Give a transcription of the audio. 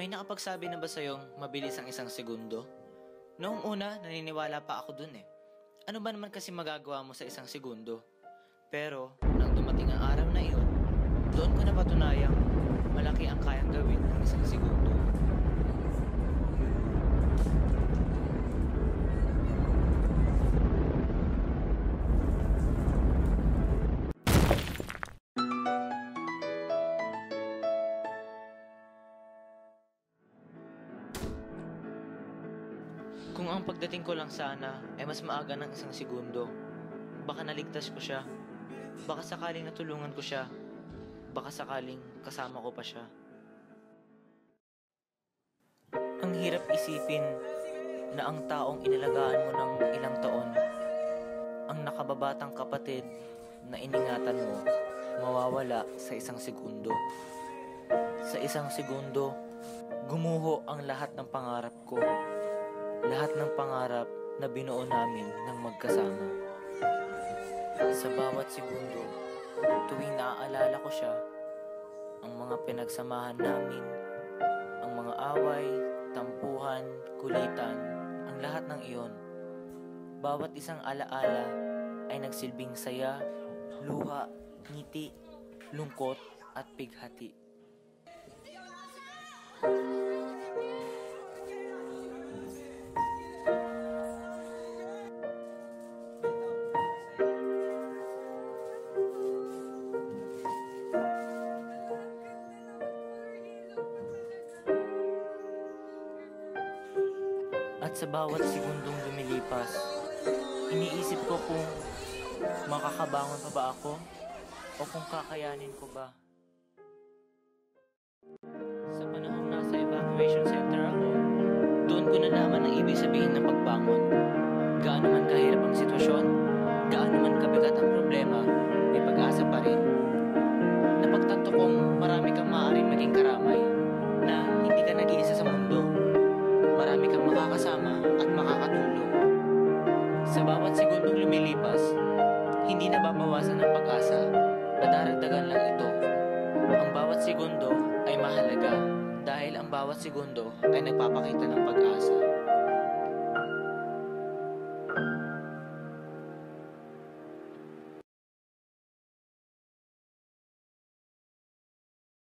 May nakapagsabi na ba sa'yong mabilis ang isang segundo? Noong una, naniniwala pa ako dun eh. Ano ba naman kasi magagawa mo sa isang segundo? Pero, nang dumating ang araw na iyon, doon ko napatunayang malaki ang kayang gawin ng isang segundo. Kung ang pagdating ko lang sana ay mas maaga ng isang segundo, baka naligtas ko siya, baka sakaling natulungan ko siya, baka sakaling kasama ko pa siya. Ang hirap isipin na ang taong inalagaan mo ng ilang taon, ang nakababatang kapatid na iningatan mo, mawawala sa isang segundo. Sa isang segundo, gumuho ang lahat ng pangarap ko. Lahat ng pangarap na binuo namin ng magkasama. Sa bawat segundo, tuwing naaalala ko siya, ang mga pinagsamahan namin, ang mga away, tampuhan, kulitan, ang lahat ng iyon. Bawat isang alaala ay nagsilbing saya, luha, ngiti, lungkot at pighati. At sa bawat segundong lumilipas, iniisip ko kung makakabangon pa ba ako o kung kakayanin ko ba. Sa panahong nasa evacuation center ako, doon ko nalaman ang ibig sabihin ng pagbangon. Gaano man kahirap ang sitwasyon, gaano man kabigat ang problema, may pag-asa pa rin. Napagtanto kong marami kang maaaring maging karamay, na hindi ka nag-iisa sa mundo. Marami kang makakasama at makakatulong. Sa bawat segundong lumilipas, hindi nababawasan ang pag-asa, nadaragdagan lang ito. Ang bawat segundo ay mahalaga dahil ang bawat segundo ay nagpapakita ng pag-asa.